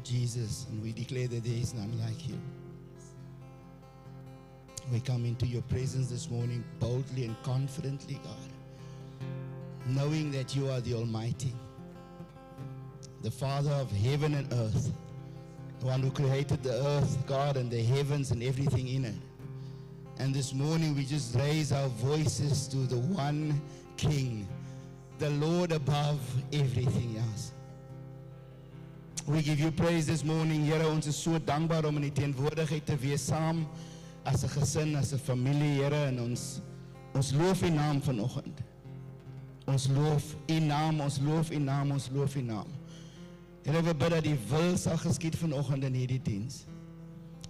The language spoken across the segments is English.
Jesus, and we declare that there is none like you. We come into your presence this morning boldly and confidently, God, knowing that you are the Almighty, the Father of heaven and earth, the one who created the earth, God, and the heavens and everything in it. And this morning we just raise our voices to the one King, the Lord above everything else. We give you praise this morning, Here. Ons is so dankbaar om in die teenwoordigheid te wees saam as 'n gesin, as 'n familie, Here, en ons loof u naam vanoggend. Ons loof u naam, ons loof u naam, ons loof u naam. Here, we bid dat die wil sal geskied vanoggend in hierdie diens.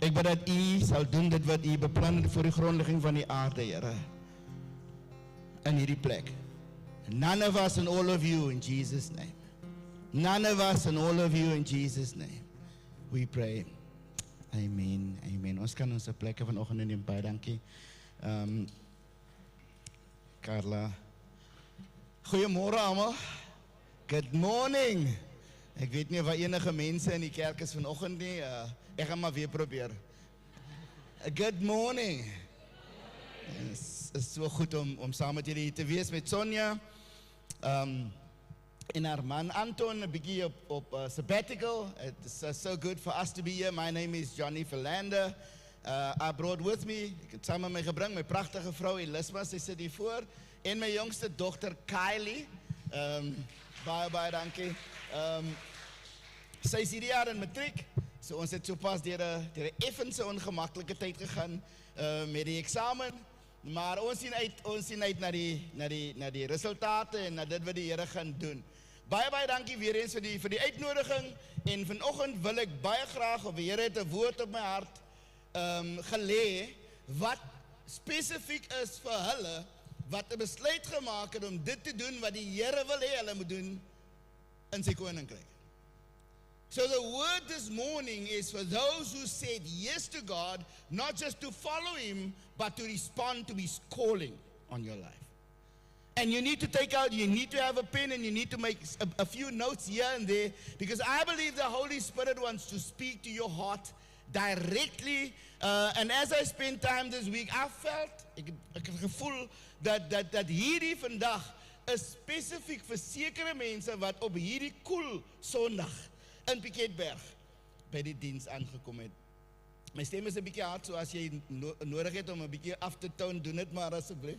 Ek bid dat u sal doen dit wat u beplan het voor die grondlegging van die aarde, Here, in hierdie plek. None of us and all of you in Jesus' name. None of us and all of you in Jesus' name. We pray. Amen. Amen. Ons kan ons plekke vanoggend inneem. Baie dankie. Carla. Goeiemôre almal. Good morning. Ek weet nie of enige mense in die kerk is vanoggend nie. Ek gaan maar weer probeer. Good morning. Is so goed om saam met julle hier te wees met Sonja. En haar man Anton, 'n bietjie op sabbatical. It's so good for us to be here. My name is Johnny Philander. I brought with me, ek het saam met my gebring, my pragtige vrou Elisabeth, sy sit hier voor, en my jongste dogter Kylie. Baie dankie. Sy is hierdie jaar in matriek, so ons het sopas deur 'n effense ongemaklike tyd gegaan met die eksamen, maar ons sien uit na die resultate en na dit wat die Here gaan doen. Baie dankie weer eens vir die uitnodiging, en vanoggend wil ek baie graag, of die Here het 'n woord op my hart gelê wat spesifiek is vir hulle wat 'n besluit gemaak het om dit te doen wat die Here wil hê hulle moet doen in sy koninkryk. So the word this morning is for those who said yes to God, not just to follow him, but to respond to his calling on your life. And you need to have a pen, and you need to make a few notes here and there, because I believe the Holy Spirit wants to speak to your heart directly. And as I spent time this week, I felt, ek het gevoel dat hierdie vandag is spesifiek vir sekere mense wat op hierdie koel Sondag in Piketberg by die diens aangekom het. My stem is 'n bietjie hard, so as jy nodig het om 'n bietjie af te tone, doen dit maar asseblief.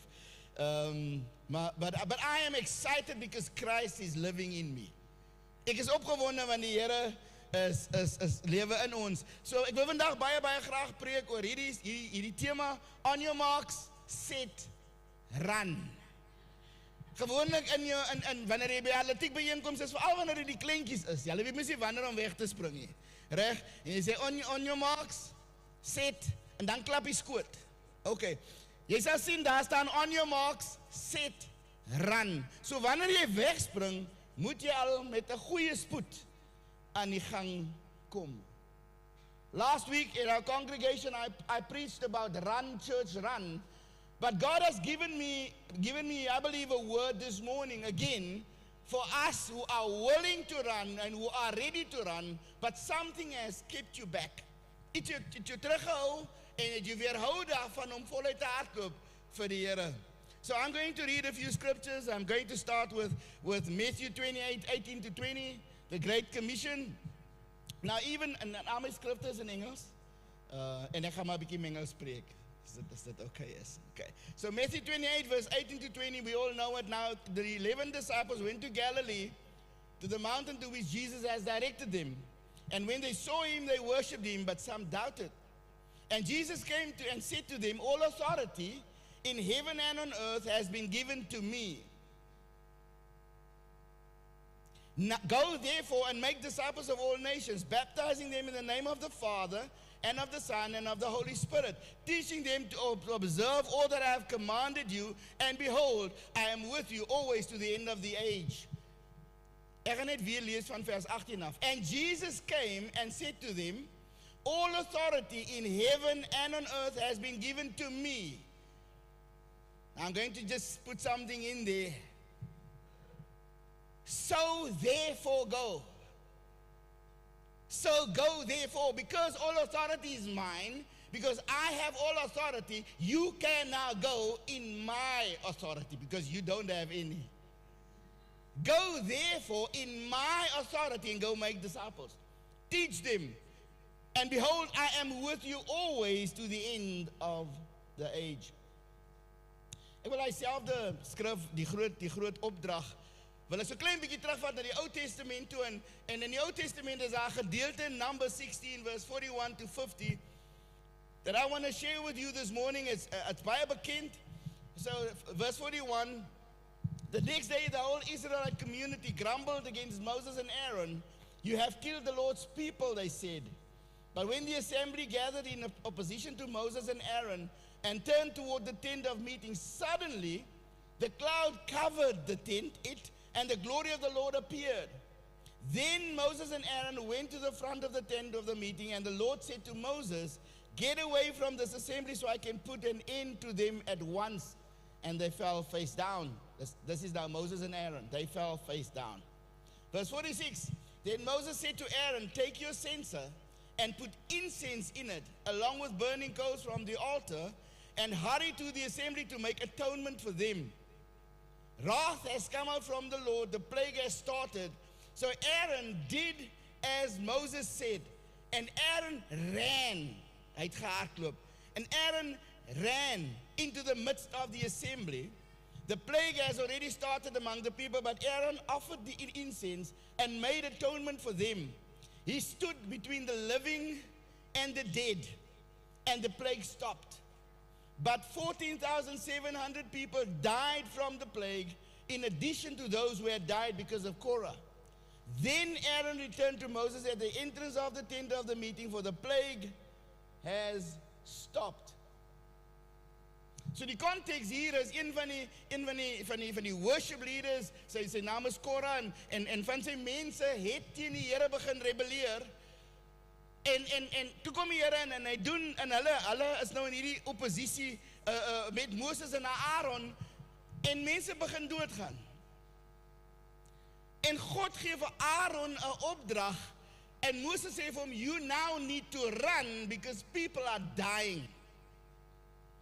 But I am excited because Christ is living in me. Ek is opgewonde want die Here is lewe in ons. So ek wil vandag baie graag preek oor hierdie tema, on your marks, set, run. Gewoonlik in wanneer jy by atletiek byeenkomste is, veral wanneer dit die kleintjies is, jy weet mos nie wanneer om weg te spring nie. Reg? En jy sê on your marks, set, en dan klap jy skoot. Okay. Jy sal sien daar staan on your marks, set, run. So wanneer jy wegspring, moet jy al met 'n goeie spoed aan die gang kom. Last week in our congregation I preached about run church run. But God has given me, I believe, a word this morning again for us who are willing to run and who are ready to run, but something has kept you back. Het jou teruggehou en het jou weerhou daarvan om voluit te hardloop vir die Here. So I'm going to read a few scriptures. I'm going to start with Matthew 28:18-20, the Great Commission. Nou even, en al my skrifte is in Engels, en ek gaan maar 'n bietjie Engels spreek. Is that okay? Yes. Okay. So Matthew 28, verse 18-20, we all know it now. The 11 disciples went to Galilee, to the mountain to which Jesus has directed them. And when they saw him, they worshipped him, but some doubted. And Jesus came and said to them, all authority in heaven and on earth has been given to me. Now, go therefore and make disciples of all nations, baptizing them in the name of the Father, and of the Son, and of the Holy Spirit, teaching them to observe all that I have commanded you, and behold, I am with you always to the end of the age. Ek gaan net weer lees van vers 18 af. And Jesus came and said to them, all authority in heaven and on earth has been given to me. I'm going to just put something in there. So therefore go. So go therefore, because all authority is mine, because I have all authority, you can now go in my authority, because you don't have any. Go therefore in my authority and go make disciples. Teach them. And behold, I am with you always to the end of the age. Ek wil dieselfde skrif, die groot opdrag, wil ek so klein bietjie terugvat na die Ou Testament toe, en in die Ou Testament is daar 'n gedeelte in Number 16 verse 41 to 50 that I want to share with you this morning. It's baie bekend. So verse 41, the next day the whole Israelite community grumbled against Moses and Aaron. You have killed the Lord's people, they said. But when the assembly gathered in opposition to Moses and Aaron and turned toward the tent of meeting, suddenly the cloud covered the tent, and the glory of the Lord appeared. Then Moses and Aaron went to the front of the tent of the meeting, and the Lord said to Moses, get away from this assembly so I can put an end to them at once. And they fell face down. This is now Moses and Aaron. They fell face down. Verse 46, then Moses said to Aaron, take your censer and put incense in it, along with burning coals from the altar, and hurry to the assembly to make atonement for them. Wrath has come out from the Lord, the plague has started. So Aaron did as Moses said, and Aaron ran. Hy het gehardloop. And Aaron ran into the midst of the assembly. The plague has already started among the people, but Aaron offered the incense and made atonement for them. He stood between the living and the dead, and the plague stopped. But 14,700 people died from the plague, in addition to those who had died because of Korah. Then Aaron returned to Moses at the entrance of the tent of the meeting, for the plague has stopped. So die context hier is een van die worship leaders, sy naam is Korah, en van sy mense het teen die Here begin rebelleer. En toe kom die Here en hy doen, en hulle is nou in hierdie oppositie met Moses en Aaron, en mense begin doodgaan. En God gee vir Aaron 'n opdrag, en Moses sê vir hom, you now need to run because people are dying.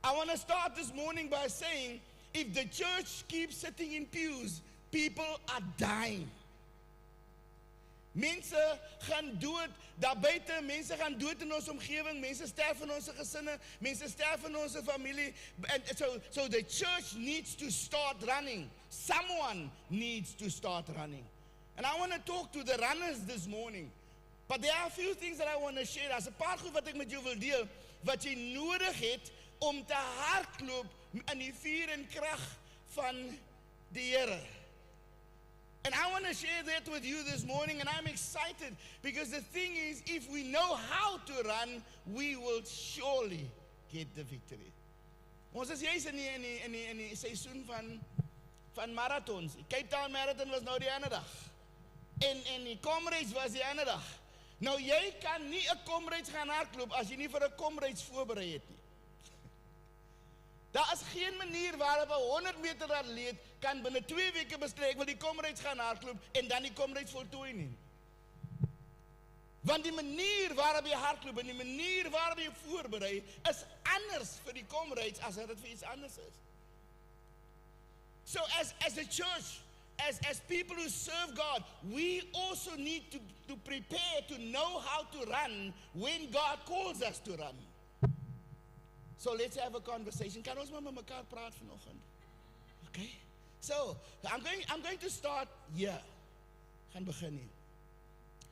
I want to start this morning by saying, if the church keeps sitting in pews, people are dying. Mense gaan dood daar buite, mense gaan dood in ons omgewing, mense sterf in ons gesinne, mense sterf in ons familie, and so the church needs to start running. Someone needs to start running. And I want to talk to the runners this morning. But there are a few things that I want to share. As 'n paar goed wat ek met jou wil deel, wat jy nodig het om te hardloop in die vuur en krag van die Here. And I want to share that with you this morning, and I'm excited because the thing is, if we know how to run, we will surely get the victory. Ons is juist in die seisoen van marathons. Die Cape Town Marathon was nou die ander dag. En die Comrades was die ander dag. Nou jy kan nie 'n Comrades gaan hardloop as jy nie vir 'n Comrades voorberei het nie. Daar is geen manier waarop 'n 100 meter atleet kan binne 2 weke besluit ek wil die Comrades gaan hardloop en dan die Comrades voltooi nie. Want die manier waarop jy hardloop en die manier waarop jy voorberei is anders vir die Comrades as dit vir iets anders is. So as a church, as people who serve God, we also need to prepare to know how to run when God calls us to run. So let's have a conversation. Kan ons maar met mekaar praat vanoggend? Okay? So, I'm going to start here. Gaan begin hier.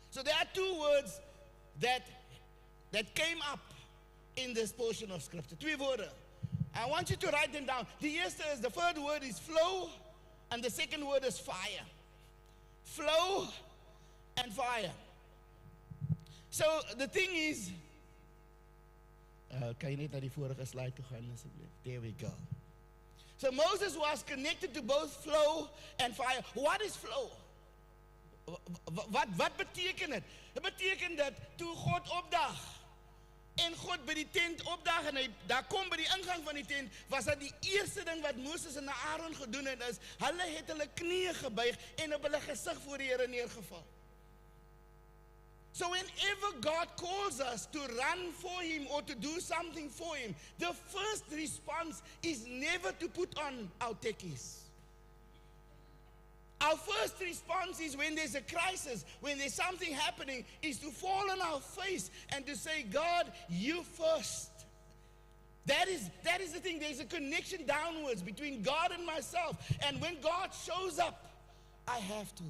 So there are two words that came up in this portion of scripture. Twee woorde. I want you to write them down. The first word is flow, and the second word is fire. Flow and fire. So the thing is, kan jy net na die vorige slide toe gaan asseblief? There we go. So Moses was connected to both flow and fire. What is flow? Wat beteken dit? Dit beteken dat toe God opdag en God by die tent opdag en hy daar kom by die ingang van die tent, was dat die eerste ding wat Moses en Aaron gedoen het is, hulle het hulle knieë gebuig en op hulle gesig voor die Here neergeval. So whenever God calls us to run for Him or to do something for Him, the first response is never to put on our techies. Our first response is when there's a crisis, when there's something happening, is to fall on our face and to say, God, you first. That is the thing. There's a connection downwards between God and myself. And when God shows up, I have to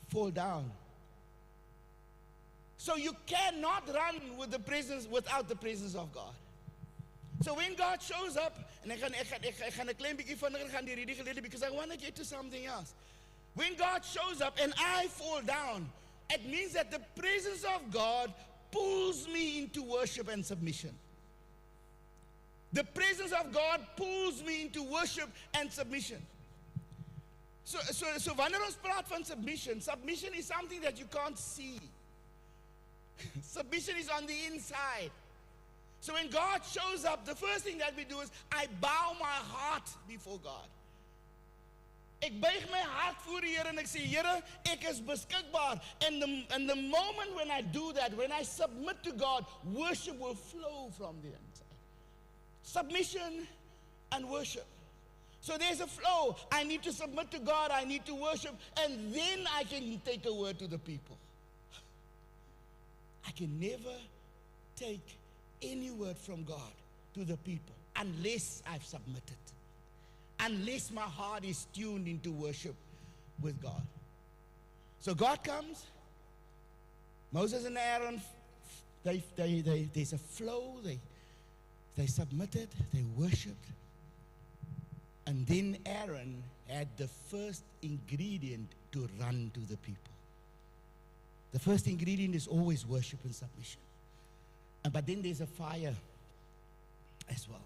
fall down. So you cannot run without the presence of God. So when God shows up, and ek gaan 'n klein bietjie vinniger gaan die hierdie gelede because I want to get to something else. When God shows up and I fall down, it means that the presence of God pulls me into worship and submission. The presence of God pulls me into worship and submission. So wanneer ons praat van submission is something that you can't see. Submission is on the inside. So when God shows up, the first thing that we do is I bow my heart before God. Ek buig my hart voor die Here en ek sê, Here, ek is beskikbaar. And the moment when I do that, when I submit to God, worship will flow from the inside. Submission and worship. So there's a flow. I need to submit to God, I need to worship, and then I can take a word to the people. I can never take any word from God to the people unless I've submitted, unless my heart is tuned into worship with God. So God comes, Moses and Aaron, there's a flow, they submitted, they worshiped, and then Aaron had the first ingredient to run to the people. The first ingredient is always worship and submission. But then there's a fire as well.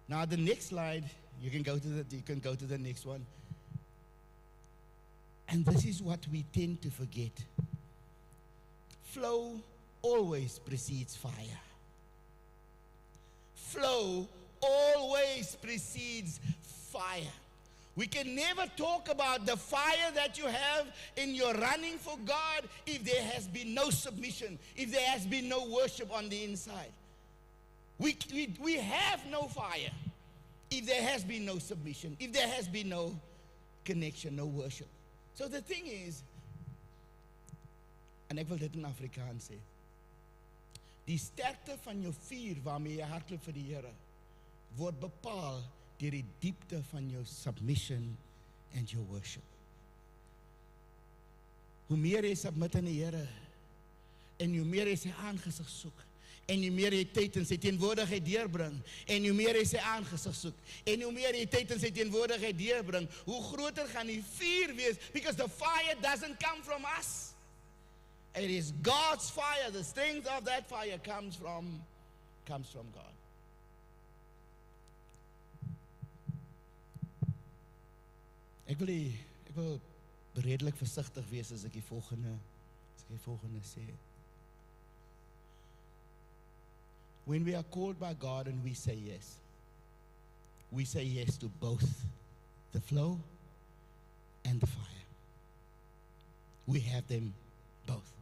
Now the next slide, you can go to the next one. And this is what we tend to forget. Flow always precedes fire. Flow always precedes fire. We can never talk about the fire that you have in your running for God if there has been no submission, if there has been no worship on the inside. We have no fire if there has been no submission, if there has been no connection, no worship. So the thing is, en ek wil dit in Afrikaans sê, die sterkte van jou vuur waarmee jy hardloop vir die Here word bepaal deur die diepte van jou submission and your worship. Hoe meer jy submit aan die Here en hoe meer jy sy aangesig soek en hoe meer jy tyd in sy teenwoordigheid deurbring en hoe meer jy sy aangesig soek en hoe meer jy tyd in sy teenwoordigheid deurbring, hoe groter gaan die vuur wees, because the fire doesn't come from us. It is God's fire. The strength of that fire comes from God. Ek wil redelik versigtig wees as ek die volgende sê. When we are called by God and we say yes to both the flow and the fire. We have them both.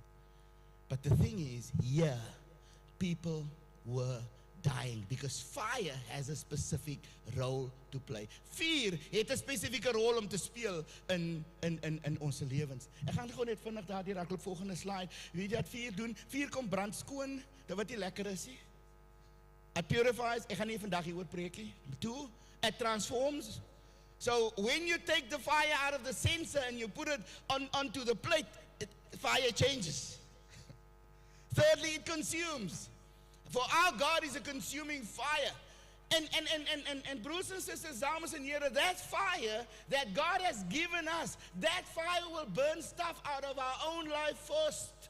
But the thing is, here, people were dying because fire has a specific role to play. Vuur het 'n spesifieke rol om te speel in ons lewens. Ek gaan gou net vinnig daardie raak volgende slide. Weet jy wat vuur doen? Vuur kom brand skoon, dit wat nie lekker is nie. It purifies. Ek gaan nie vandag hieroor preek nie. 2, it transforms. So when you take the fire out of the censer and you put it onto the plate, fire changes. Thirdly, it consumes. For our God is a consuming fire. And broers and sisters, dames en here, that fire that God has given us, that fire will burn stuff out of our own life first.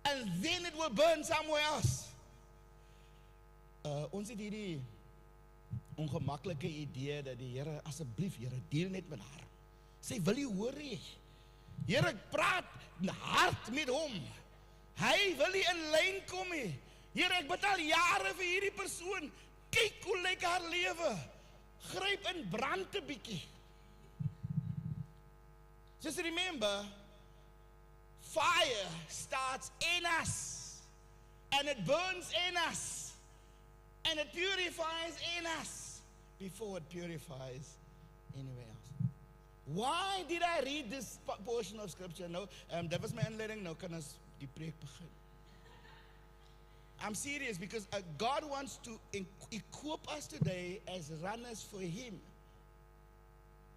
And then it will burn somewhere else. Ons het hierdie ongemaklike idee dat die Here, asseblief Here, deel net met haar. Sy wil nie hoor nie. Here, praat hard met hom. Hy wil nie in lyn kom nie. Here, ek betaal jare vir hierdie persoon. Kyk hoe lyk haar lewe. Gryp in brand 'n bietjie. Just remember, fire starts in us, and it burns in us, and it purifies in us before it purifies anywhere else. Why did I read this portion of scripture? Nou, dat was my inleiding. Nou kan ons die preek begin. I'm serious because God wants to equip us today as runners for Him.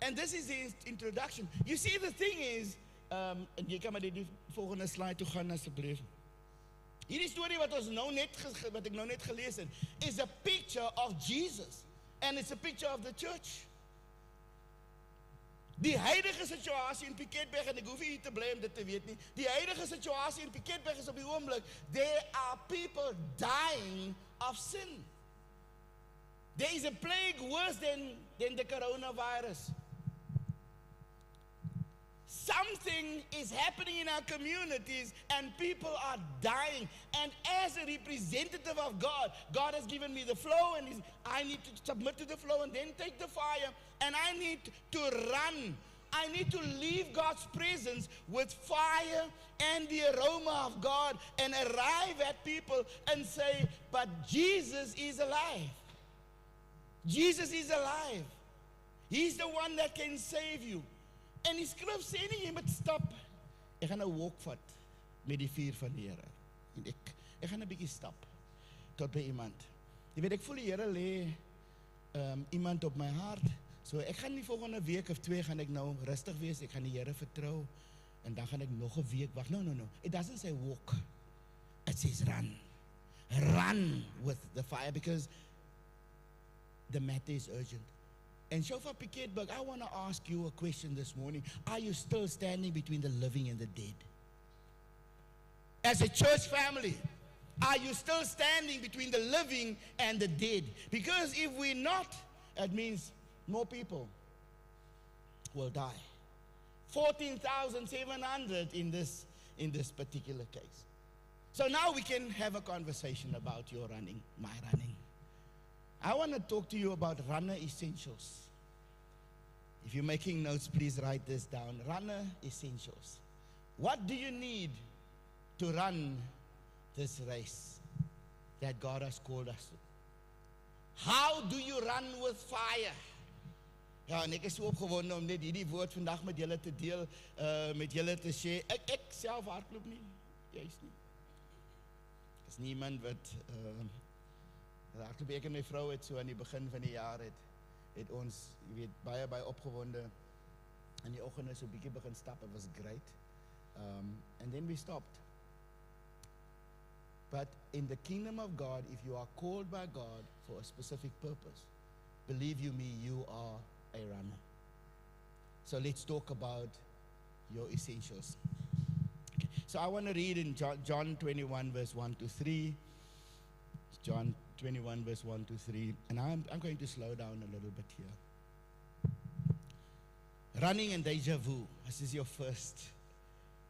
And this is the introduction. You see, the thing is, en jy kan maar die volgende slide toe gaan asseblief. Hierdie storie wat ek nou net gelees het, is a picture of Jesus, and it's a picture of the church. Die huidige situasie in Piketberg, en ek hoef hier te bly om dit te weet nie, die huidige situasie in Piketberg is op die oomblik, there are people dying of sin. There is a plague worse than the coronavirus. Something is happening in our communities and people are dying. And as a representative of God, God has given me the flow, and I need to submit to the flow and then take the fire, and I need to run. I need to leave God's presence with fire and the aroma of God and arrive at people and say, but Jesus is alive. Jesus is alive. He's the one that can save you. En die skrif sê nie, jy moet stap. Ek gaan 'n walk vat met die vuur van die Here. En ek gaan 'n bietjie stap tot by iemand. Jy weet, ek voel die Here lê iemand op my hart. So ek gaan nie volgende week of 2 gaan ek nou rustig wees. Ek gaan die Here vertrou en dan gaan ek nog 'n week wag. No. It doesn't say walk. It says run. Run with the fire because the matter is urgent. And Shofar Piketberg, I want to ask you a question this morning. Are you still standing between the living and the dead? As a church family, are you still standing between the living and the dead? Because if we're not, it means more people will die. 14,700 in this particular case. So now we can have a conversation about your running, my running. I want to talk to you about runner essentials. If you're making notes, please write this down. Runner essentials. What do you need to run this race that God has called us to? How do you run with fire? Ja, en ek is so opgewonde om net hierdie woord vandag met julle te deel, met julle te share. Ek self hardloop nie, juist nie. Is niemand wat hardloop. Ek en my vrou het so aan die begin van die jaar het ons, jy weet, baie opgewonde in die oggende so 'n bietjie begin stap. It was great. And then we stopped. But in the kingdom of God, if you are called by God for a specific purpose, believe you me, you are a runner. So let's talk about your essentials. Okay. So I want to read in John 21 verse 1 to 3. John 21 verse 1 to 3. And I'm going to slow down a little bit here. Running and deja vu. This is your first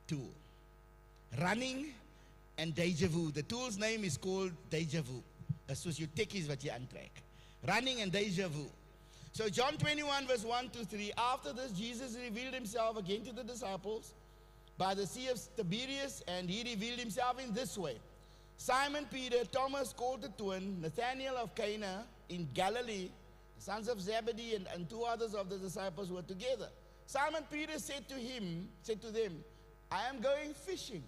tool. Running and deja vu. The tool's name is called deja vu. That's what you take is what you untrack. Running and deja vu. So John 21 verse 1 to 3. After this, Jesus revealed himself again to the disciples by the Sea of Tiberias, and he revealed himself in this way. Simon Peter, Thomas called the twin, Nathanael of Cana in Galilee, the sons of Zebedee, and 2 others of the disciples were together. Simon Peter said to them, I am going fishing.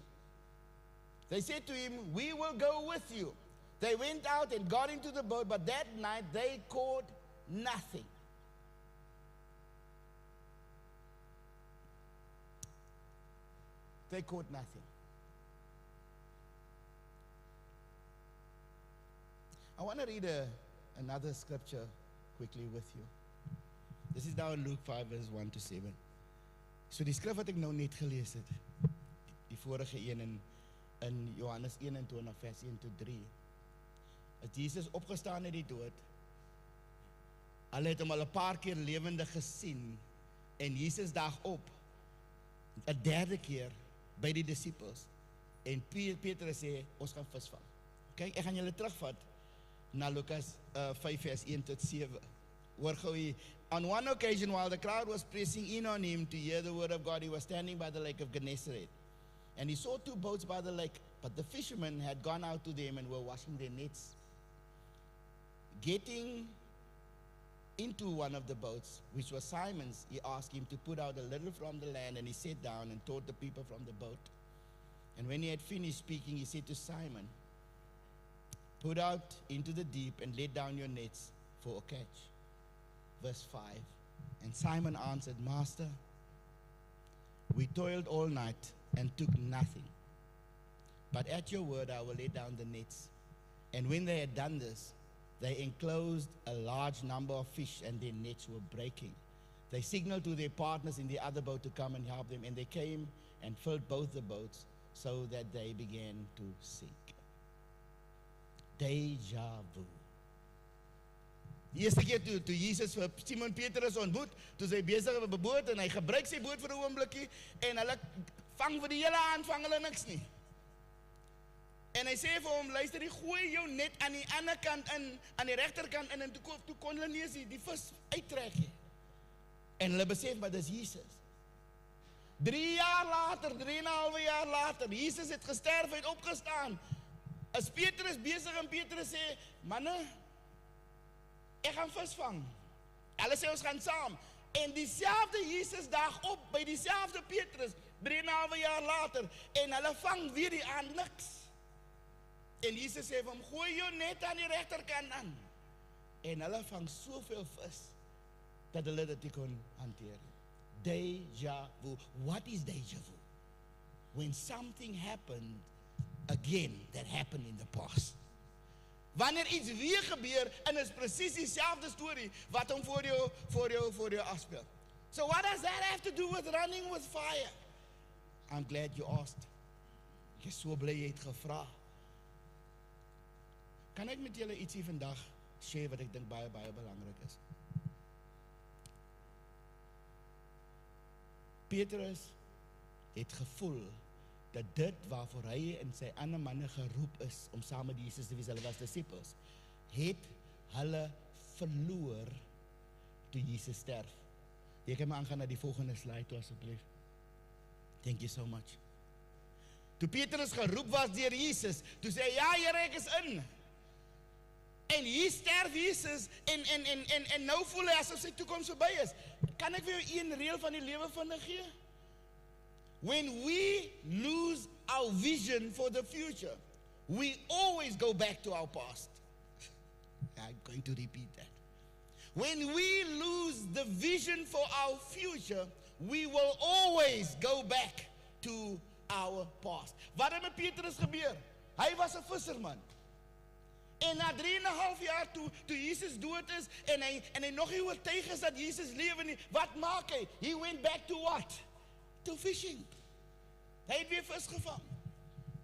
They said to him, we will go with you. They went out and got into the boat, but that night they caught nothing. They caught nothing. I want to read another scripture quickly with you. This is now in Luke 5 verse 1 to 7. So die skrif wat ek nou net gelees het, die vorige een in Johannes 21 vers 1 tot 3. Het Jesus opgestaan uit die dood. Hulle het hom al 'n paar keer lewendig gesien en Jesus daag op 'n derde keer by die disippels en Petrus sê ons gaan visvang. Kyk, ek gaan julle terugvat na Lukas 5 vers 1 tot 7. Hoor gou hier. On one occasion, while the crowd was pressing in on him to hear the word of God, he was standing by the lake of Gennesaret. And he saw 2 boats by the lake, but the fishermen had gone out to them and were washing their nets. Getting into one of the boats, which was Simon's, he asked him to put out a little from the land, and he sat down and taught the people from the boat. And when he had finished speaking, he said to Simon, put out into the deep and let down your nets for a catch. Verse 5. And Simon answered, Master, we toiled all night and took nothing. But at your word I will let down the nets. And when they had done this, they enclosed a large number of fish, and their nets were breaking. They signaled to their partners in the other boat to come and help them, and they came and filled both the boats so that they began to sink. Deja vu. Die eerste keer toe Jesus vir Simon Petrus ontmoet, toe sy besig op 'n boot en hy gebruik sy boot vir 'n oombliekie en hulle vang vir die hele aand vang hulle niks nie. En hy sê vir hom, luister, jy gooi jou net aan die ander kant in, aan die regterkant in, en toe kon hulle nie eens die vis uittrek nie. En hulle besef, maar dis Jesus. 3 jaar later, 3,5 jaar later, Jesus het gesterf, hy het opgestaan. Is Petrus besig en Petrus sê, manne, ek gaan vis vang. Hulle sê ons gaan saam. En diezelfde Jesus daag op by diezelfde Petrus, 3,5 jaar later, en hulle vang weer die aand niks. En Jesus sê vir hom, gooi jou net aan die regterkant aan. En hulle vang soveel vis, dat hulle dit nie kon hanteer. Deja vu. What is deja vu? When something happened again that happened in the past. Wanneer iets weer gebeur, en is precies diezelfde story, wat hom voor jou afspeel. So what does that have to do with running with fire? I'm glad you asked. Ek is so bly jy het gevra. Kan ek met julle ietsie vandag share wat ek dink baie belangrik is? Petrus het gevoel dat dit waarvoor hy en sy ander manne geroep is om saam met Jesus te wees, hulle was disciples, het hulle verloor toe Jesus sterf. Jy kan maar aangaan na die volgende slide toe asseblief. Thank you so much. Toe Petrus geroep was deur Jesus, toe sê hy, ja Here, ek is in. En hier sterf Jesus en nou voel hy asof sy toekoms verby is. Kan ek vir jou een reël van die lewe vinnig gee? When we lose our vision for the future, we always go back to our past. I'm going to repeat that. When we lose the vision for our future, we will always go back to our past. Wat het met Petrus gebeur? Hy was 'n visserman. En na 3,5 jaar toe Jesus dood is, en hy nog nie oortuig is dat Jesus lewe nie, wat maak hy? He went back to what? To fishing. Hy het weer vis gevang.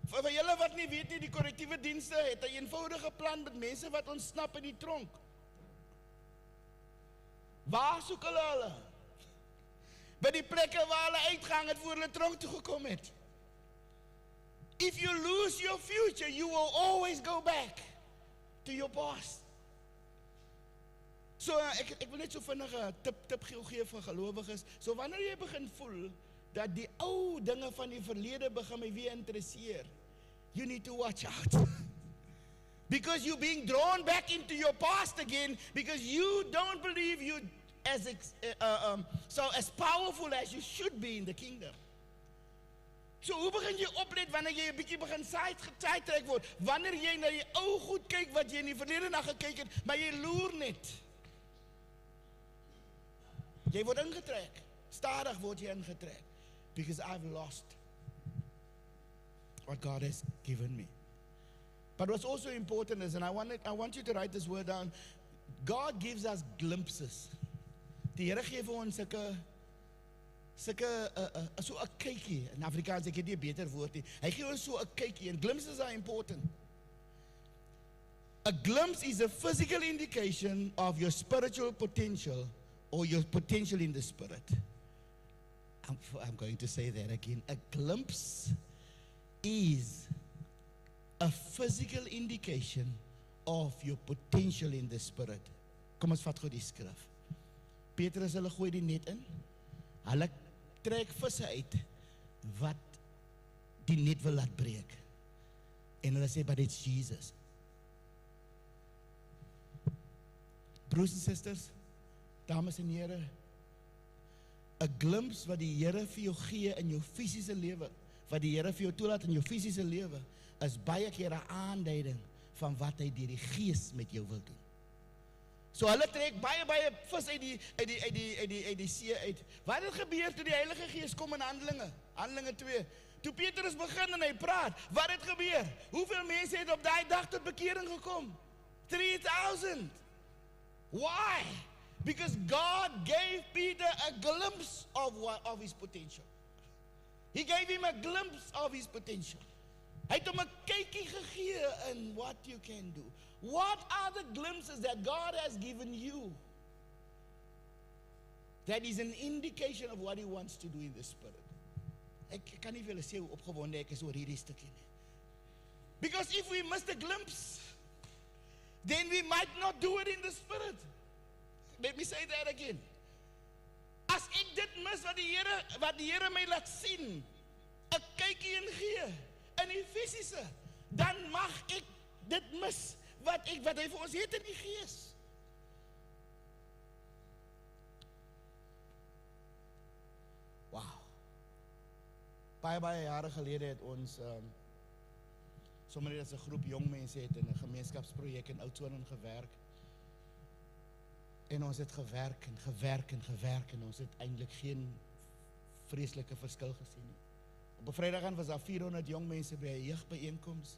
Vir julle wat nie weet nie, die korrektiewe dienste het 'n eenvoudige plan met mense wat ontsnap in die tronk. Waar soek hulle? By die plekke waar hulle uitgang het voor hulle tronk toe gekom het. If you lose your future, you will always go back to your past. So ek wil net so vinnig 'n tip gee vir gelowiges. So wanneer jy begin voel dat die ou dinge van die verlede begin my weer interesseer, you need to watch out. Because you're being drawn back into your past again, because you don't believe you as powerful as you should be in the kingdom. So hoe begin jy oplet wanneer jy 'n bietjie begin saai trek word? Wanneer jy na die ou goed kyk wat jy in die verlede na gekyk het, maar jy loer net. Jy word ingetrek. Stadig word jy ingetrek. Because I've lost what God has given me. But what's also important is, and I want you to write this word down, God gives us glimpses. Die Here gee vir ons so 'n kykie. In Afrikaans ek het nie 'n beter woord nie. Hy gee ons so 'n kykie, and glimpses are important. A glimpse is a physical indication of your spiritual potential, or your potential in the spirit. I'm going to say that again. A glimpse is a physical indication of your potential in the spirit. Kom ons vat gou die skrif. Petrus, hulle gooi die net in. Hulle trek visse uit wat die net wil laat breek. En hulle sê, but it's Jesus. Broers en susters, dames en here, 'n glimpse wat die Here vir jou gee in jou fisiese lewe, wat die Here vir jou toelaat in jou fisiese lewe, is baie keer 'n aanduiding van wat hy deur die Gees met jou wil doen. So hulle trek baie vis uit die see uit. Wat het gebeur toe die Heilige Gees kom in Handelinge 2? Toe Petrus begin en hy praat, wat het gebeur? Hoeveel mense het op daai dag tot bekering gekom? 3,000. Why? Because God gave Peter a glimpse of his potential. He gave him a glimpse of his potential. Hy het hom 'n kykie gegee in what you can do. What are the glimpses that God has given you? That is an indication of what he wants to do in the spirit. Ek kan nie vir julle sê hoe opgewonde ek is oor hierdie stukkie nie. Because if we miss the glimpse, then we might not do it in the spirit. Let me say that again. As ek dit mis wat die Here my laat sien, 'n kykie in gee in die fisiese, dan mag ek dit mis wat hy vir ons het in die Gees. Wow. Baie jare gelede het ons sommer net as 'n groep jong mense het in 'n gemeenskapsprojek in Oudtshoorn gewerk. En ons het gewerk en ons het eintlik geen vreeslike verskil gesien nie. Op 'n Vrydag aan was daar 400 jong mense by 'n jeugbyeenkoms,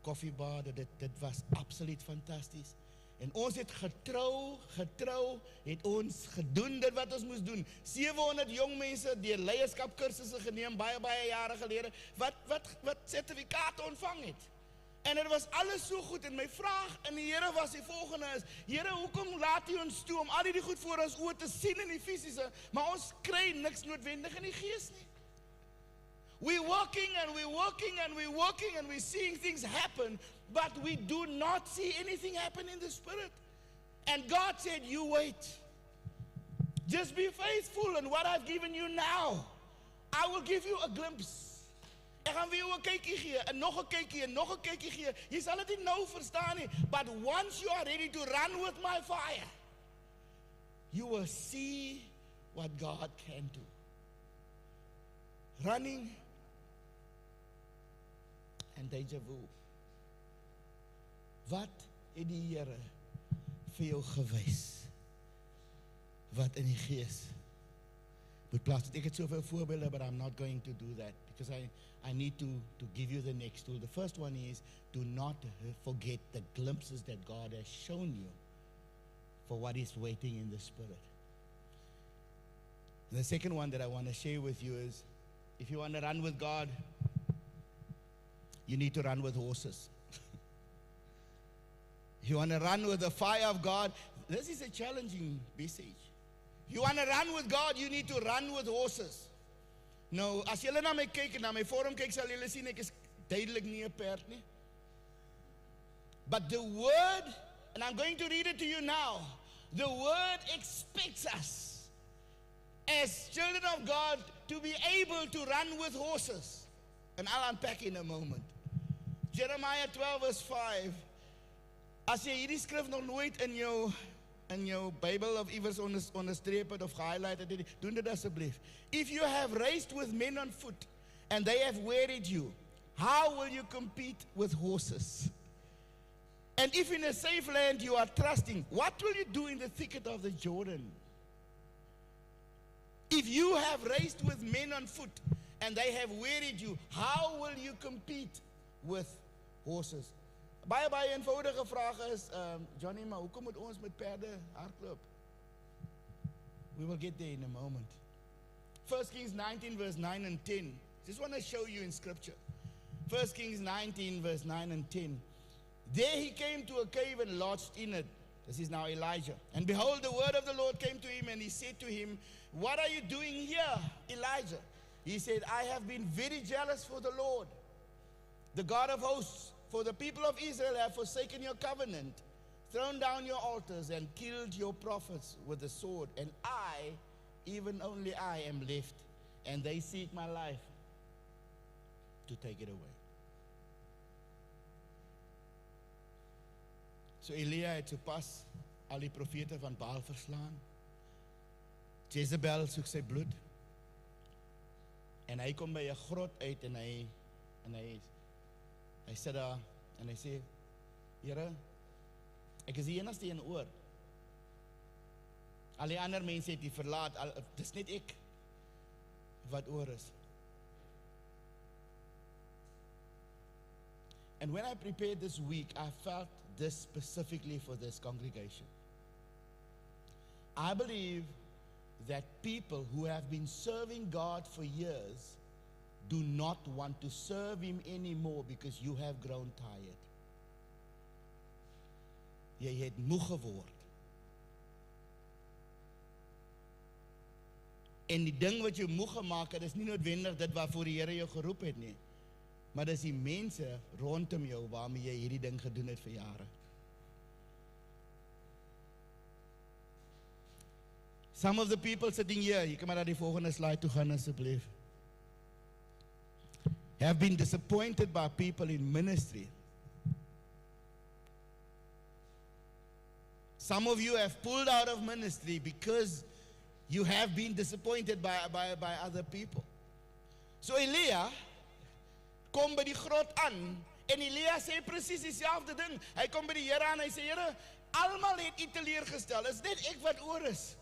koffiebar, dit was absoluut fantasties. En ons het getrou, het ons gedoen dit wat ons moes doen. 700 jong mense deur leierskapkursusse geneem baie jare gelede wat sertifikate ontvang het. En dit was alles so goed en my vraag in die Here was die volgende is: Here, hoekom laat U ons toe om al hierdie goed voor ons oë te sien in die fisiese, maar ons kry niks noodwendig in die Gees nie? We're working and we're seeing things happen, but we do not see anything happen in the Spirit. And God said, you wait. Just be faithful in what I've given you now. I will give you a glimpse. Ek gaan vir jou 'n kykie gee, en nog 'n kykie, en nog 'n kykie gee. Jy sal dit nie nou verstaan nie, but once you are ready to run with my fire, you will see what God can do. Running en déjà vu. Wat het die Here vir jou gewys? Wat in die Gees moet plaasvind? Ek het soveel voorbeelde, but I'm not going to do that because I need to give you the next tool. The first one is, do not forget the glimpses that God has shown you for what is waiting in the Spirit. And the second one that I want to share with you is, if you want to run with God, you need to run with horses. If you want to run with the fire of God, this is a challenging message. If you want to run with God, you need to run with horses. Nou, as julle na my kyk en na my vorm kyk, sal julle sien ek is duidelik nie 'n perd nie. But the word, and I'm going to read it to you now, the word expects us as children of God to be able to run with horses. And I'll unpack in a moment. Jeremiah 12 verse 5. As jy hierdie skrif nog nooit in jou Bybel of iewers onderstreep het of gehighlight het, doen dit asseblief. If you have raced with men on foot and they have wearied you, how will you compete with horses? And if in a safe land you are trusting, what will you do in the thicket of the Jordan? If you have raced with men on foot and they have wearied you, how will you compete with horses? Baie eenvoudige vraag is, Johnny, maar hoekom moet ons met perde hardloop? We will get there in a moment. 1 Kings 19 verse 9 and 10. Just want to show you in scripture. 1 Kings 19 verse 9 and 10. There he came to a cave and lodged in it. This is now Elijah. And behold, the word of the Lord came to him, and he said to him, what are you doing here, Elijah? He said, I have been very jealous for the Lord, the God of hosts. For the people of Israel have forsaken your covenant, thrown down your altars, and killed your prophets with the sword. And I, even only I, am left, and they seek my life. to take it away. So Elia het sopas al die profete van Baal verslaan. Jezebel soek sy bloed. En hy kom by 'n grot uit en hy sit daar en hy sê, Here, ek is die enigste een oor. Al die ander mense het die verlaat, dis net ek wat oor is. And when I prepared this week, I felt this specifically for this congregation. I believe that people who have been serving God for years do not want to serve Him anymore because you have grown tired. Jy het moeg geword. En die ding wat jou moeg gemaak het, is nie noodwendig dit waarvoor die Here jou geroep het nie. Maar dis die mense rondom jou waarmee jy hierdie ding gedoen het vir jare. Some of the people sitting here, jy kan maar na die volgende slide toe gaan asseblief, have been disappointed by people in ministry. Some of you have pulled out of ministry because you have been disappointed by other people. So Elia kom by die grot aan en Elia sê presies dieselfde ding. Hy kom by die Here aan, hy sê, Here, almal het U teleurgestel, is net ek wat oor is.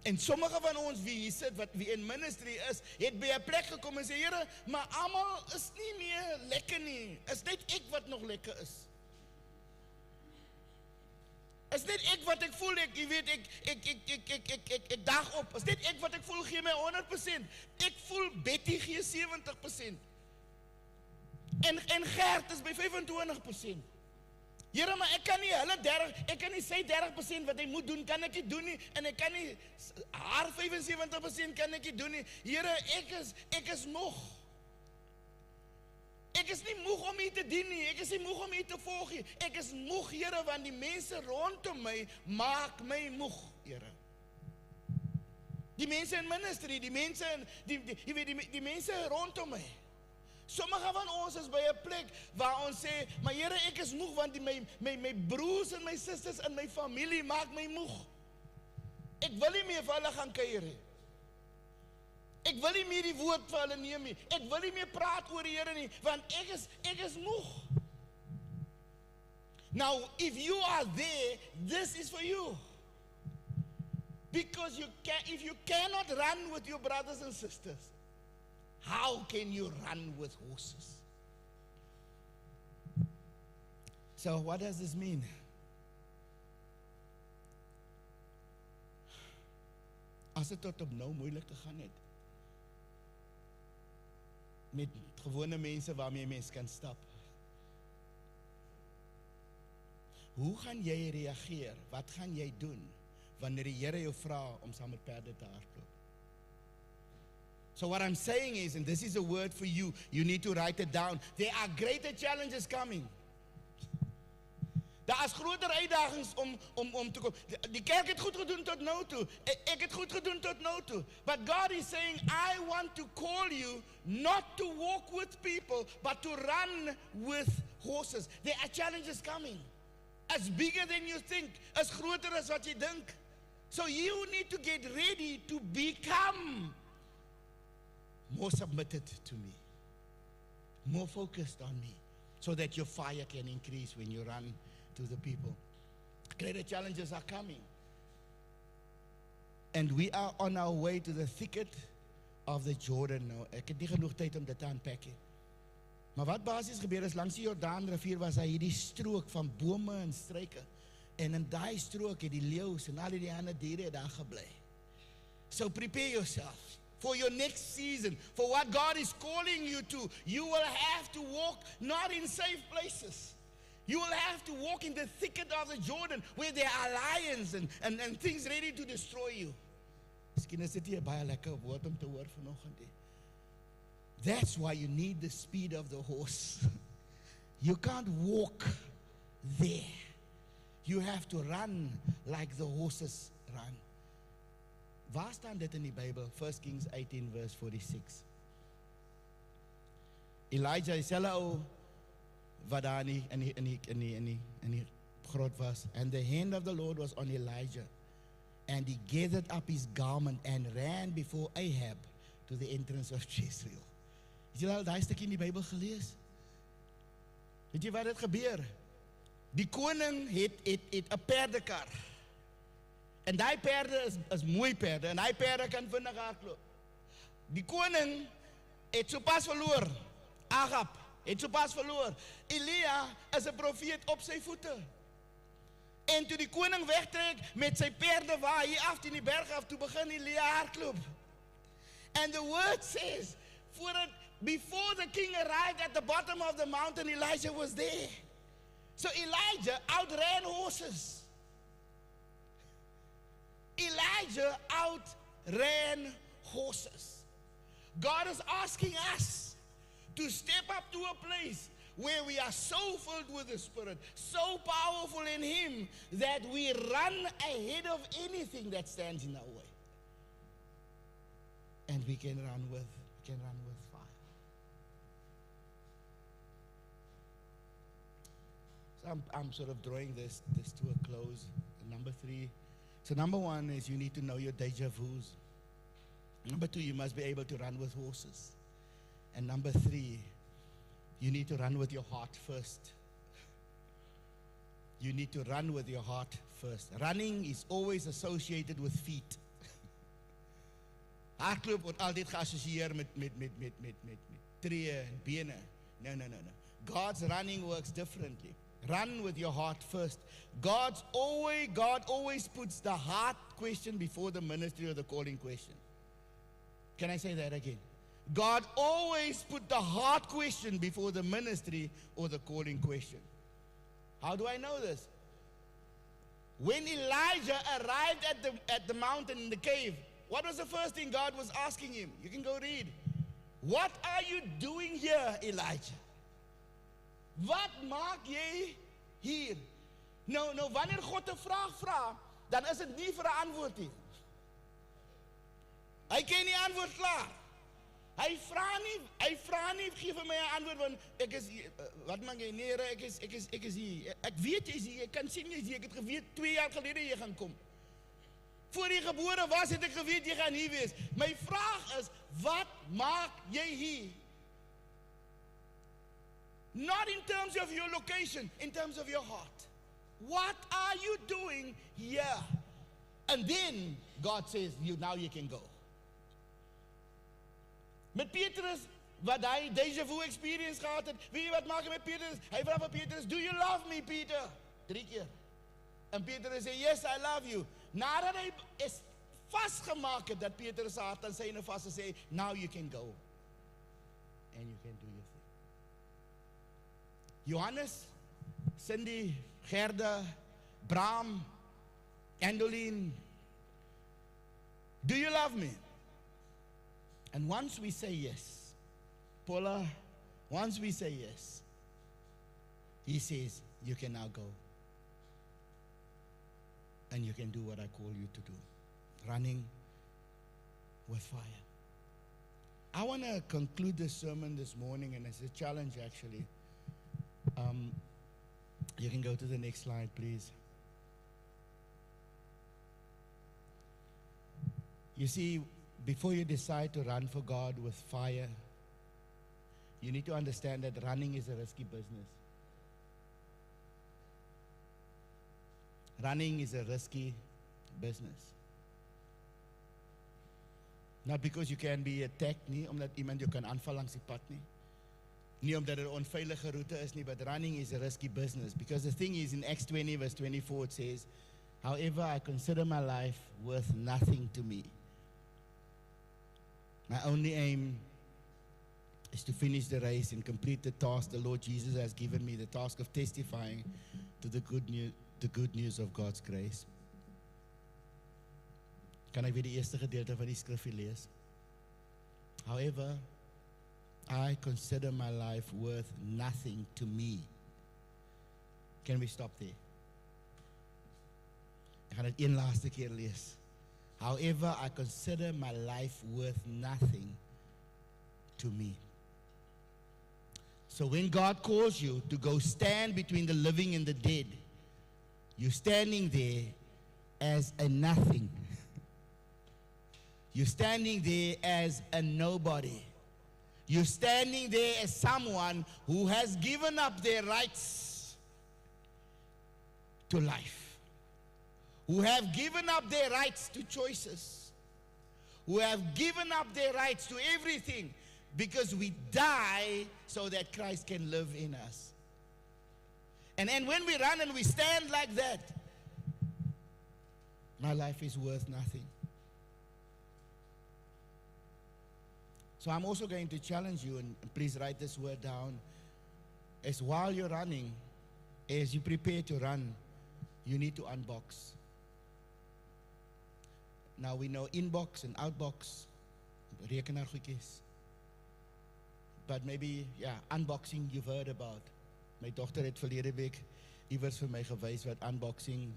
En sommige van ons wie hier sit, wie in ministry is, het by 'n plek gekom en sê, Here, maar almal is nie meer lekker nie, is net ek wat nog lekker is. Is net ek wat ek voel, jy weet, ek dag op. Is net ek wat ek voel, gee my 100%. Ek voel Betty gee 70%. En Gert is by 25%. Here, maar ek kan nie sy 30% wat hy moet doen, kan ek nie doen nie. En ek kan nie, haar 75% kan ek nie doen nie. Here, ek is moeg. Ek is nie moeg om U te dien nie, ek is nie moeg om U te volg nie. Ek is moeg, Here, want die mense rondom my maak my moeg, Here. Die mense in ministry, die mense rondom my. Sommige van ons is by 'n plek waar ons sê, maar Here, ek is moeg want my broers en my susters en my familie maak my moeg. Ek wil nie meer vir hulle gaan kuier nie. Ek wil nie meer die woord vir hulle neem nie. Ek wil nie meer praat oor die Here nie, want ek is moeg. Now, if you are there, this is for you. Because if you cannot run with your brothers and sisters, how can you run with horses? So what does this mean? As dit tot op nou moeilik gegaan het, met gewone mense waarmee mens kan stap, hoe gaan jy reageer? Wat gaan jy doen wanneer die Here jou vra om saam met perde te hardloop? So what I'm saying is, and this is a word for you, you need to write it down. There are greater challenges coming. Daar is groter uitdagings om te kom. Die kerk het goed gedoen tot nou toe. Ek het goed gedoen tot nou toe. But God is saying, I want to call you not to walk with people, but to run with horses. There are challenges coming. As bigger than you think. As groter as wat jy dink. So you need to get ready to become more submitted to me. More focused on me. So that your fire can increase when you run to the people. Greater challenges are coming. And we are on our way to the thicket of the Jordan now. Ek het nie genoeg tyd om dit te unpack nie. Maar wat basies gebeur is, langs die Jordaanrivier was daar hierdie strook van bome en struike. En in daai strook het die leeu's en al die ander diere daar gebly. So prepare yourself for your next season, for what God is calling you to. You will have to walk not in safe places. You will have to walk in the thicket of the Jordan where there are lions and things ready to destroy you. Miskien is dit nie 'n baie lekker woord om te hoor vanoggend nie. That's why you need the speed of the horse. You can't walk there. You have to run like the horses run. Waar staan dit in die Bybel? 1 Kings 18 verse 46. Elijah is dieselfde ou wat daar in die grot was. And the hand of the Lord was on Elijah. And he gathered up his garment and ran before Ahab to the entrance of Jezreel. Het julle al daai stukkie in die Bybel gelees? Weet jy wat het gebeur? Die koning het 'n perdekar. En daai perde is mooi perde. En daai perde kan vinnig hardloop. Die koning het sopas verloor. Ahab het sopas verloor. Elia is 'n profeet op sy voete. En toe die koning wegtrek met sy perde waar hier af teen die berg af, toe begin Elia hardloop. And the word says, before the king arrived at the bottom of the mountain, Elijah was there. So Elijah outran horses. Elijah outran horses. God is asking us to step up to a place where we are so filled with the Spirit, so powerful in Him, that we run ahead of anything that stands in our way. And we can run with fire. So I'm sort of drawing this to a close. Number 3. So number 1 is you need to know your deja vus. Number 2, you must be able to run with horses. And number 3, you need to run with your heart first. You need to run with your heart first. Running is always associated with feet. Hardloop word altyd geassosieer met tree en bene. No. God's running works differently. Run with your heart first. God always puts the heart question before the ministry or the calling question. Can I say that again? God always put the heart question before the ministry or the calling question. How do I know this? When Elijah arrived at the mountain in the cave, what was the first thing God was asking him? You can go read. What are you doing here, Elijah? Wat maak jy hier? Nou wanneer God 'n vraag vra, dan is dit nie vir 'n antwoord nie. Hy ken die antwoord klaar. Hy vra nie, gee vir my 'n antwoord want ek is wat maak jy? Nee, ek is hier. Ek weet jy's hier. Ek kan sien jy's hier. Ek het geweet 2 jaar gelede jy gaan kom. Voor jy gebore was, het ek geweet jy gaan hier wees. My vraag is, wat maak jy hier? Not in terms of your location, in terms of your heart. What are you doing here? And then God says, now you can go. Met Petrus, wat hy deja vu experience gehad het, weet jy wat maak hy met Petrus? Hy vra vir Petrus, do you love me, Peter? 3 keer. En Petrus sê, yes, I love you. Nadat hy is vastgemaak het, dat Petrus sy hart aan syne vast en sê, now you can go. And you can do your thing. Johannes, Cindy, Gerda, Bram, Andoline, do you love me? And once we say yes, Paula, once we say yes, he says, you can now go. And you can do what I call you to do. Running with fire. I want to conclude this sermon this morning, and it's a challenge actually. You can go to the next slide, please. You see, before you decide to run for God with fire, you need to understand that running is a risky business. Running is a risky business. Not because you can be attacked, nie omdat iemand jou kan aanval langs die pad nie. Nie omdat dit 'n onveilige route is nie, but running is a risky business. Because the thing is, in Acts 20 verse 24 it says, however, I consider my life worth nothing to me. My only aim is to finish the race and complete the task the Lord Jesus has given me, the task of testifying to the good news of God's grace. Kan ek weer die eerste gedeelte van die skrif lees? However, I consider my life worth nothing to me. Can we stop there? Ek gaan dit een laaste keer lees. However, I consider my life worth nothing to me. So when God calls you to go stand between the living and the dead, you're standing there as a nothing. You're standing there as a nobody. You're standing there as someone who has given up their rights to life, who have given up their rights to choices, who have given up their rights to everything, because we die so that Christ can live in us. And when we run and we stand like that, my life is worth nothing. So I'm also going to challenge you, and please write this word down, as while you're running, as you prepare to run, you need to unbox. Now we know inbox and outbox, rekenaargoedjies. But maybe, yeah, unboxing you've heard about. My dogter het verlede week iewers vir my gewys wat unboxing,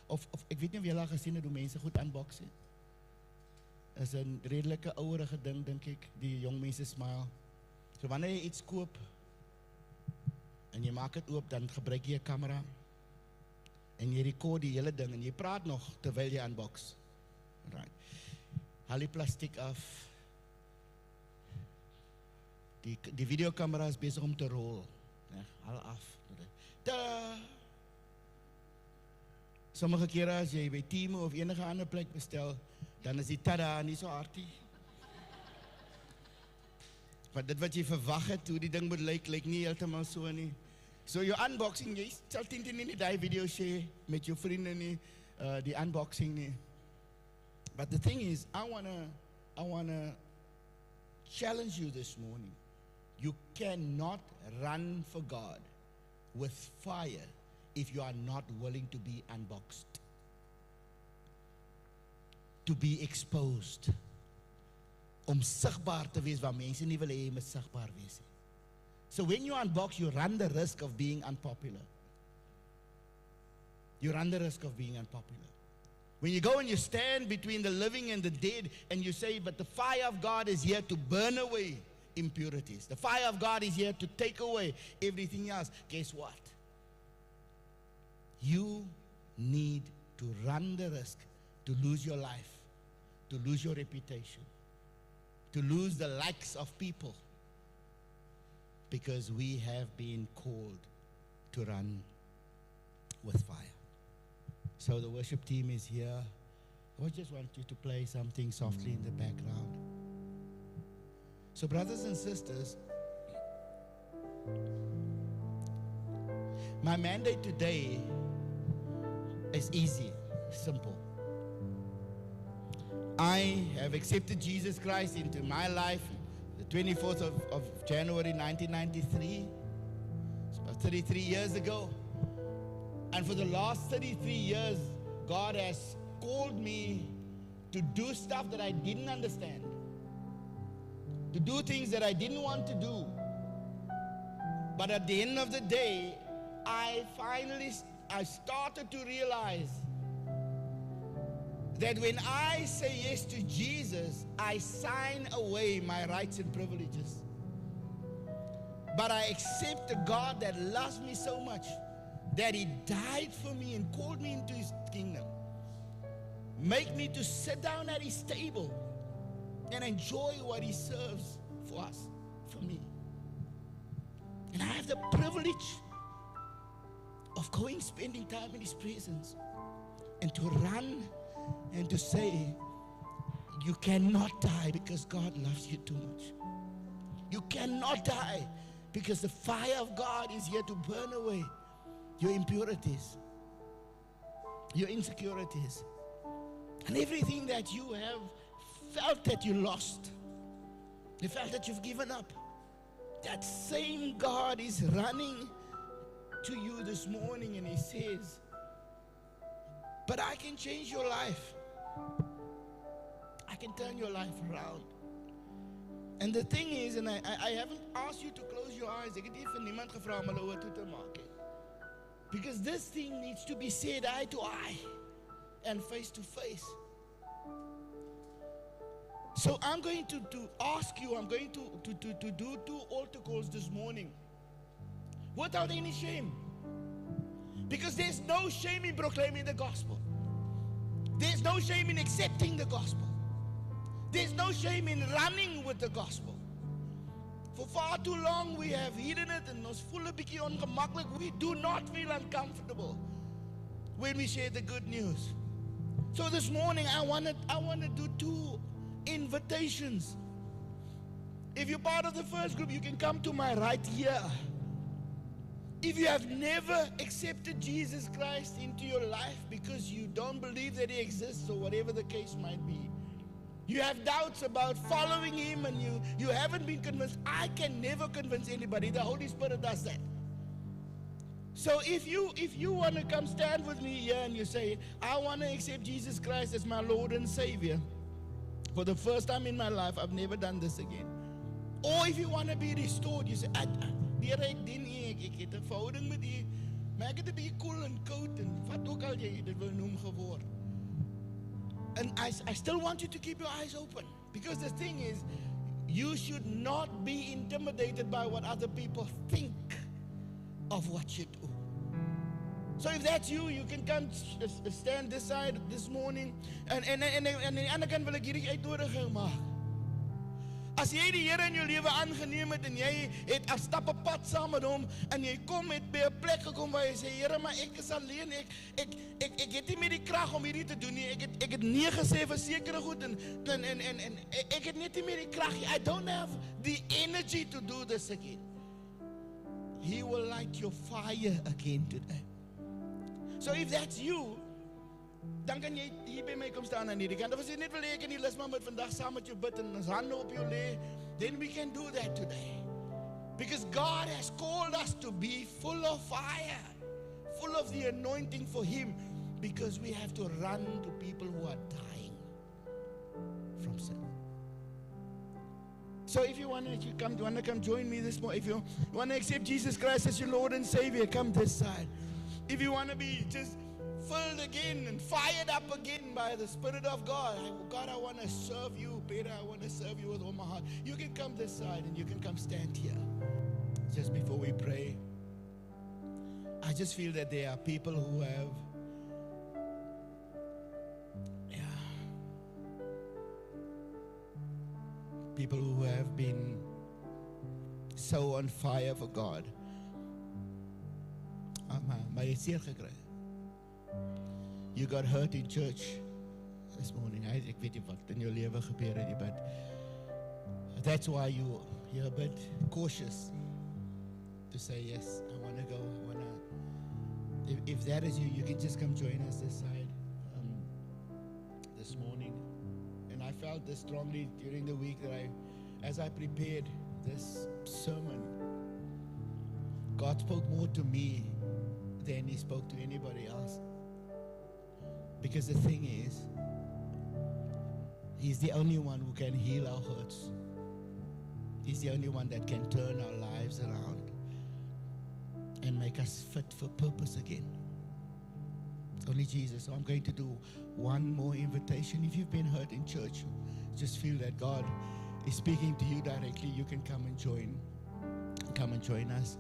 of ek weet nie of julle al gesien het hoe mense goed unbox het. Is 'n redelike ouerige ding, dink ek, die jong mense smile. So wanneer jy iets koop en jy maak dit oop, dan gebruik jy 'n kamera en jy rekord die hele ding en jy praat nog terwyl jy unbox. Right. Haal die plastiek af. Die videokamera is besig om te rol. Haal af. Ta! Sommige kere as jy by Timo of enige ander plek bestel, dan is die tada nie so hardie. Want dit wat jy verwag het, hoe die ding moet lyk nie heeltemal so nie. So jou unboxing, jy sal teen nie die video share met jou vriende nie, die unboxing nie. But the thing is, I wanna challenge you this morning. You cannot run for God with fire if you are not willing to be unboxed, to be exposed, om sigbaar te wees waar mense nie wil hê jy moet sigbaar wees nie. So when you unbox, you run the risk of being unpopular. You run the risk of being unpopular. When you go and you stand between the living and the dead and you say, but the fire of God is here to burn away impurities. The fire of God is here to take away everything else. Guess what? You need to run the risk to lose your life, to lose your reputation, to lose the likes of people, because we have been called to run with fire. So the worship team is here. I just want you to play something softly in the background. So brothers and sisters, my mandate today is easy, simple. I have accepted Jesus Christ into my life the 24th of January 1993. It's about 33 years ago. And for the last 33 years, God has called me to do stuff that I didn't understand, to do things that I didn't want to do. But at the end of the day, I started to realize that when I say yes to Jesus, I sign away my rights and privileges. But I accept a God that loves me so much that He died for me and called me into His kingdom. Make me to sit down at His table and enjoy what He serves for us, for me. And I have the privilege of going, spending time in His presence, and to run and to say, you cannot die because God loves you too much. You cannot die because the fire of God is here to burn away your impurities, your insecurities, and everything that you have felt that you lost. You felt that you've given up. That same God is running to you this morning and He says, but I can change your life. I can turn your life around. And the thing is, and I haven't asked you to close your eyes. Ek het nie vir niemand gevra om hulle oë toe te maak nie. Because this thing needs to be said eye to eye and face to face. So I'm going to ask you, I'm going to do 2 altar calls this morning without any shame. Because there's no shame in proclaiming the gospel. There's no shame in accepting the gospel. There's no shame in running with the gospel. For far too long we have hidden it and ons voel 'n bietjie ongemaklik. We do not feel uncomfortable when we share the good news. So this morning I want to do 2 invitations. If you're part of the first group, you can come to my right here. If you have never accepted Jesus Christ into your life because you don't believe that he exists or whatever the case might be, you have doubts about following him and you haven't been convinced. I can never convince anybody. The Holy Spirit does that. So if you want to come stand with me here and you say, I want to accept Jesus Christ as my Lord and Savior, for the first time in my life, I've never done this again. Or if you want to be restored, you say, Here ek dien U, ek het 'n verhouding met U, maar ek het 'n bietjie koel en koud en wat ook al jy dit wil noem geword. And I still want you to keep your eyes open, because the thing is, you should not be intimidated by what other people think of what you do. So if that's you, you can come stand this side this morning. En die ander kant wil ek hierdie uitnodiging maak. As jy die Here in jou lewe aangeneem het en jy het 'n stappe pad saam met hom en jy kom met by 'n plek gekom waar jy sê, Here, maar ek is alleen, ek het nie meer die krag om hierdie te doen nie. Ek het nee gesê vir sekere goed en ek het net nie meer die krag nie. I don't have the energy to do this again. He will light your fire again today. So if that's you, dan kan jy hier by my kom staan aan hierdie kant. Of as jy net wil hê ek kan hier lus maar met vandag saam met jou bid en ons hande op jou lê, then we can do that today. Because God has called us to be full of fire, full of the anointing for him, because we have to run to people who are dying from sin. So if you want to come join me this morning, if you want to accept Jesus Christ as your Lord and Savior, come this side. If you want to be just filled again and fired up again by the Spirit of God, God, I want to serve you, Peter, I want to serve you with all my heart. You can come this side and you can come stand here. Just before we pray, I just feel that there are people who have people who have been so on fire for God. Maar jy het seer gekry. You got hurt in church this morning. Ek weet nie wat in jou lewe gebeur het nie, but that's why you're a bit cautious to say, yes, I want to go. If that is you, you can just come join us this side this morning. And I felt this strongly during the week that as I prepared this sermon, God spoke more to me than he spoke to anybody else. Because the thing is, he's the only one who can heal our hurts. He's the only one that can turn our lives around and make us fit for purpose again. Only Jesus. So I'm going to do one more invitation. If you've been hurt in church, just feel that God is speaking to you directly, you can come and join us.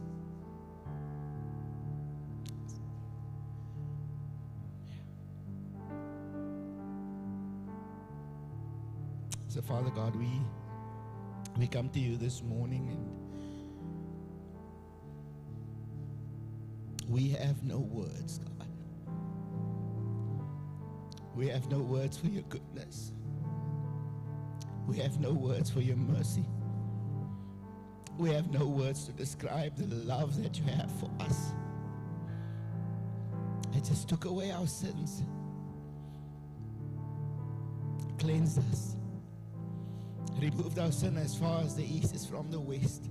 So Father God, we come to you this morning and we have no words, God. We have no words for your goodness. We have no words for your mercy. We have no words to describe the love that you have for us. It just took away our sins, cleansed us, removed our sin as far as the east is from the west,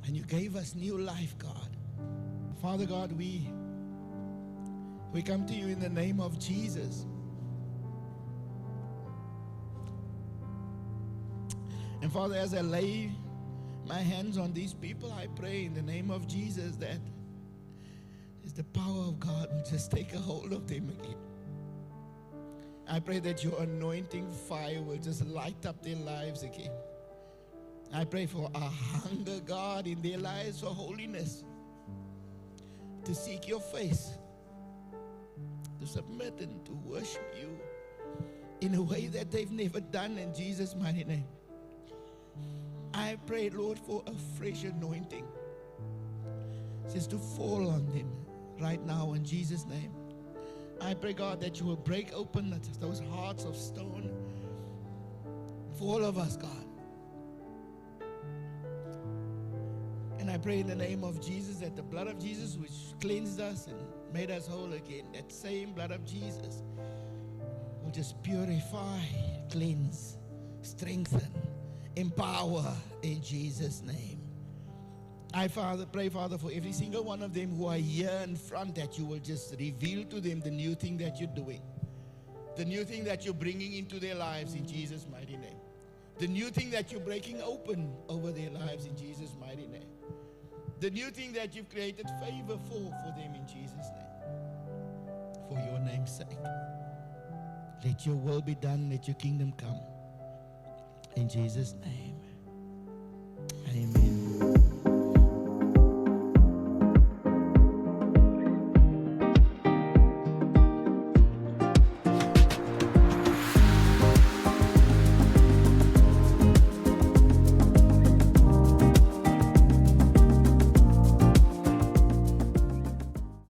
and you gave us new life, God. Father God, we come to you in the name of Jesus. And Father, as I lay my hands on these people, I pray in the name of Jesus that the power of God will just take a hold of them again. I pray that your anointing fire will just light up their lives again. I pray for a hunger, God, in their lives for holiness, to seek your face, to submit and to worship you in a way that they've never done, in Jesus' mighty name. I pray, Lord, for a fresh anointing just to fall on them right now in Jesus' name. I pray, God, that you will break open those hearts of stone for all of us, God. And I pray in the name of Jesus that the blood of Jesus, which cleansed us and made us whole again, that same blood of Jesus will just purify, cleanse, strengthen, empower in Jesus' name. I pray, Father, for every single one of them who are here in front, that you will just reveal to them the new thing that you're doing, the new thing that you're bringing into their lives in Jesus' mighty name, the new thing that you're breaking open over their lives in Jesus' mighty name, the new thing that you've created favor for them in Jesus' name. For your name's sake, let your will be done, let your kingdom come in Jesus' name.